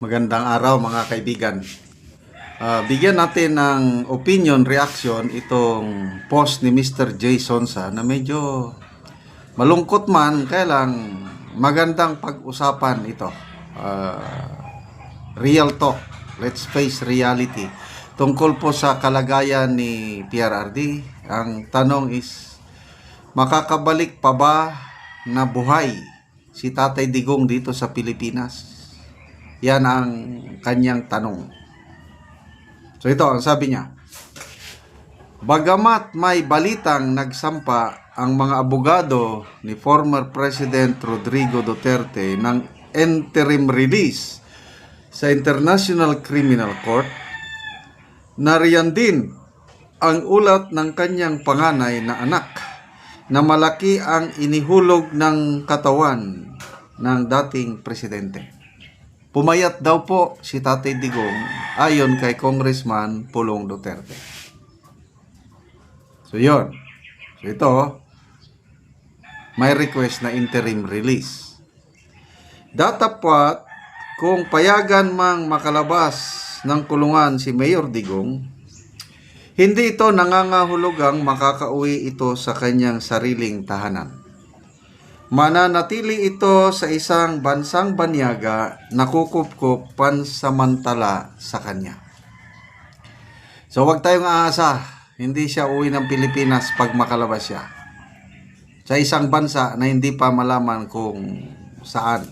Magandang araw mga kaibigan. Bigyan natin ng opinion, reaction itong post ni Mr. Jason Sa na medyo malungkot man, kaya lang magandang pag-usapan ito. Real talk, let's face reality. Tungkol po sa kalagayan ni PRRD, ang tanong is, makakabalik pa ba na buhay si Tatay Digong dito sa Pilipinas? Yan ang kanyang tanong. So ito ang sabi niya. Bagamat may balitang nagsampa ang mga abogado ni former President Rodrigo Duterte ng interim release sa International Criminal Court, nariyan din ang ulat ng kanyang panganay na anak na malaki ang inihulog ng katawan ng dating presidente. Pumayat daw po si Tatay Digong ayon kay Congressman Pulong Duterte. So yun. So ito, may request na interim release. Datapwat kung payagan mang makalabas ng kulungan si Mayor Digong, hindi ito nangangahulugang makakauwi ito sa kanyang sariling tahanan. Mananatili ito sa isang bansang banyaga na kukupkup pansamantala sa kanya. So wag tayong aasa, hindi siya uwi ng Pilipinas pag makalabas siya sa isang bansa na hindi pa malaman kung saan.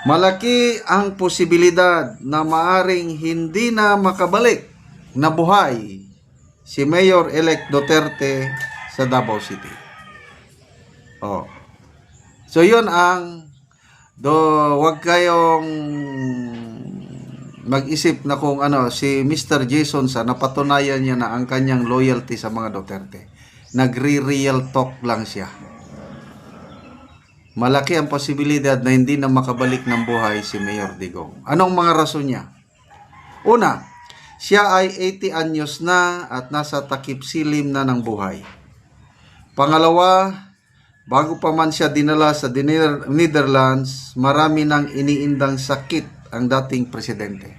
Malaki ang posibilidad na maaring hindi na makabalik na buhay si Mayor-elect Duterte sa Davao City. Oh. So yun ang wag kayong mag-isip na kung ano si Mr. Jason Sa napatunayan niya na ang kanyang loyalty sa mga Duterte. Nagre-real talk lang siya. Malaki ang posibilidad na hindi na makabalik ng buhay si Mayor Digong. Anong mga rason niya? Una, siya ay 80 anyos na at nasa takip silim na ng buhay. Pangalawa, bago pa man siya dinala sa Netherlands, marami nang iniindang sakit ang dating presidente.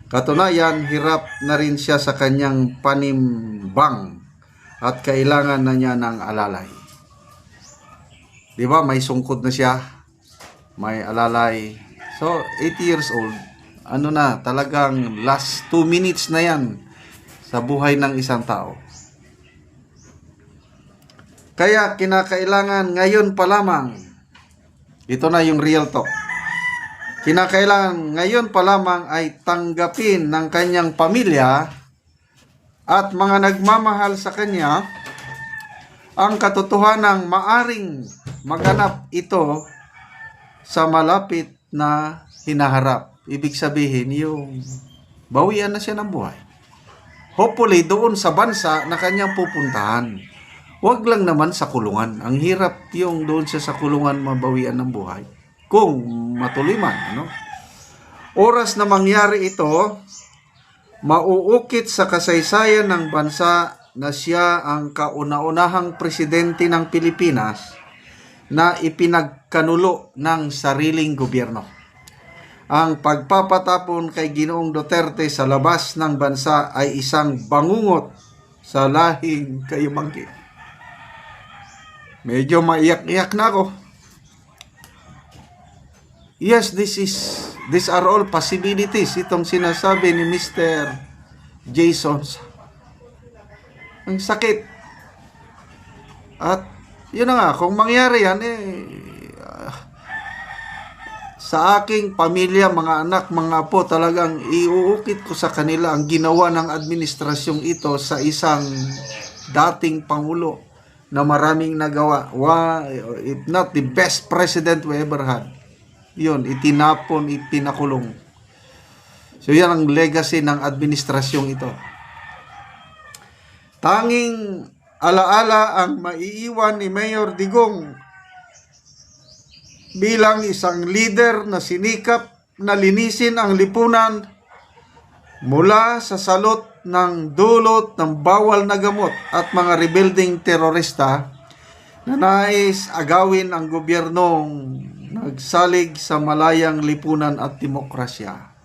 Katunayan, hirap na rin siya sa kanyang panimbang at kailangan na niya ng alalay. Di ba, may sungkod na siya, may alalay. So, 80 years old, ano na, talagang last 2 minutes na yan sa buhay ng isang tao. Kaya kinakailangan ngayon pa lamang, ito na yung real talk, kinakailangan ngayon pa lamang ay tanggapin ng kanyang pamilya at mga nagmamahal sa kanya ang katotohanang maaring maganap ito sa malapit na hinaharap. Ibig sabihin yung bawian na siya ng buhay. Hopefully doon sa bansa na kanyang pupuntahan. Huwag lang naman sa kulungan. Ang hirap yung doon siya sa kulungan mabawian ng buhay. Kung matuloy man, ano? Oras na mangyari ito, mauukit sa kasaysayan ng bansa na siya ang kauna-unahang presidente ng Pilipinas na ipinagkanulo ng sariling gobyerno. Ang pagpapatapon kay Ginoong Duterte sa labas ng bansa ay isang bangungot sa lahing kayumanggi. Medyo maiyak-iyak na ako. Yes, these are all possibilities. Itong sinasabi ni Mr. Jason. Ang sakit. At yun na nga, kung mangyari yan, sa aking pamilya, mga anak, mga apo, talagang iuukit ko sa kanila ang ginawa ng administrasyong ito sa isang dating pangulo na maraming nagawa. If not the best president we ever had. Yun, itinapon, ipinakulong. So yan ang legacy ng administrasyong ito. Tanging alaala ang maiiwan ni Mayor Digong bilang isang leader na sinikap na linisin ang lipunan mula sa salot ng dulot ng bawal na gamot at mga rebuilding terorista na nais agawin ang gobyernong nagsalig sa malayang lipunan at demokrasya.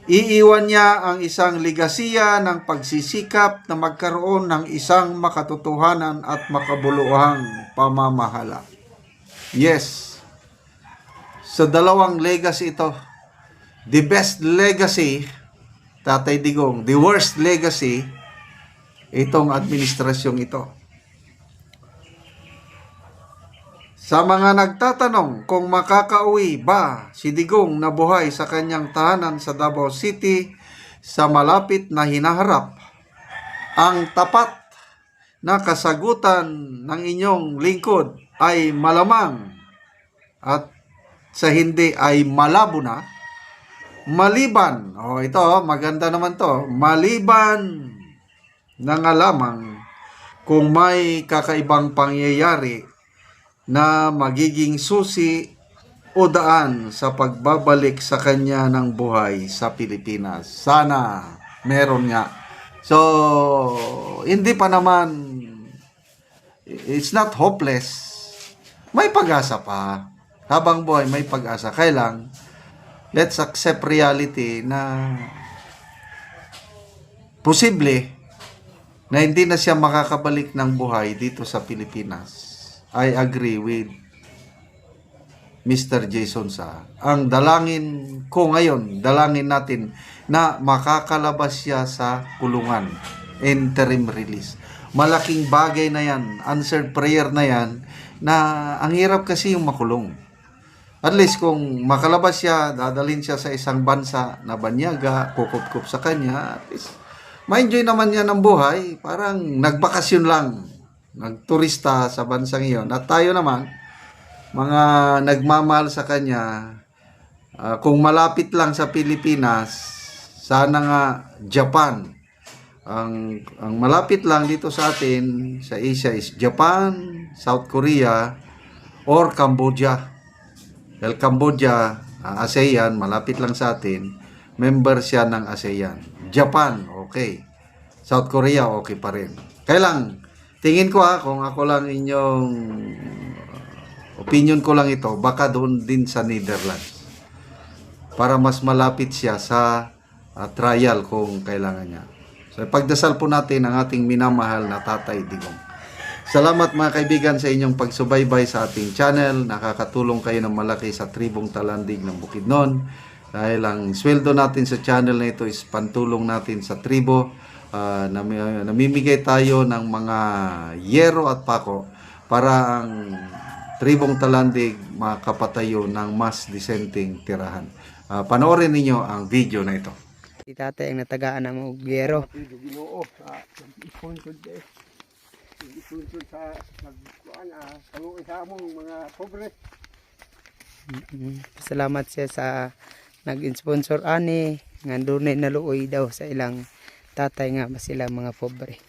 Iiwan niya ang isang legasiya ng pagsisikap na magkaroon ng isang makatotohanan at makabuluhang pamamahala. Yes, sa dalawang legacy ito, the best legacy, Tatay Digong, the worst legacy, itong administrasyong ito. Sa mga nagtatanong kung makakauwi ba si Digong na buhay sa kanyang tahanan sa Davao City sa malapit na hinaharap, ang tapat na kasagutan ng inyong lingkod ay malamang at sa hindi ay malabo na, maliban, ito maganda naman to, maliban na nga lamang kung may kakaibang pangyayari na magiging susi o daan sa pagbabalik sa kanya ng buhay sa Pilipinas. Sana meron nga. So, hindi pa naman, it's not hopeless. May pag-asa pa. Habang buhay, may pag-asa. Kailang, let's accept reality na posible na hindi na siya makakabalik ng buhay dito sa Pilipinas. I agree with Mr. Jason Sa. Ang dalangin ko ngayon, dalangin natin na makakalabas siya sa kulungan. Interim release. Malaking bagay na yan, answered prayer na yan, na ang hirap kasi yung makulong. At least kung makalabas siya, dadalhin siya sa isang bansa na banyaga, kukup-kup sa kanya, at least ma-enjoy naman niya ng buhay, parang nagbakasyon lang, nagturista sa bansang iyon. At tayo naman, mga nagmamahal sa kanya, kung malapit lang sa Pilipinas, sana nga Japan. Ang malapit lang dito sa atin, sa Asia is Japan, South Korea, or Cambodia. Dahil Cambodia, ASEAN, malapit lang sa atin, member siya ng ASEAN. Japan, okay. South Korea, okay pa rin. Kailang, tingin ko kung ako lang inyong opinion ko lang ito, baka doon din sa Netherlands. Para mas malapit siya sa trial kung kailangan niya. So, pagdasal po natin ang ating minamahal na Tatay Digong. Salamat mga kaibigan sa inyong pagsubaybay sa ating channel. Nakakatulong kayo ng malaki sa tribong Talandig ng Bukidnon. Dahil ang sweldo natin sa channel na ito is pantulong natin sa tribo. Namimigay tayo ng mga yero at pako para ang tribong Talandig makapatayo ng mas disenteng tirahan. Panoorin ninyo ang video na ito. Si tatay ang natagaan ng Ugero. Ipunsod sa among mga pobre. Salamat siya sa nag-sponsor ani nga dunay naluoy daw sa ilang tatay nga ba sila mga pobre.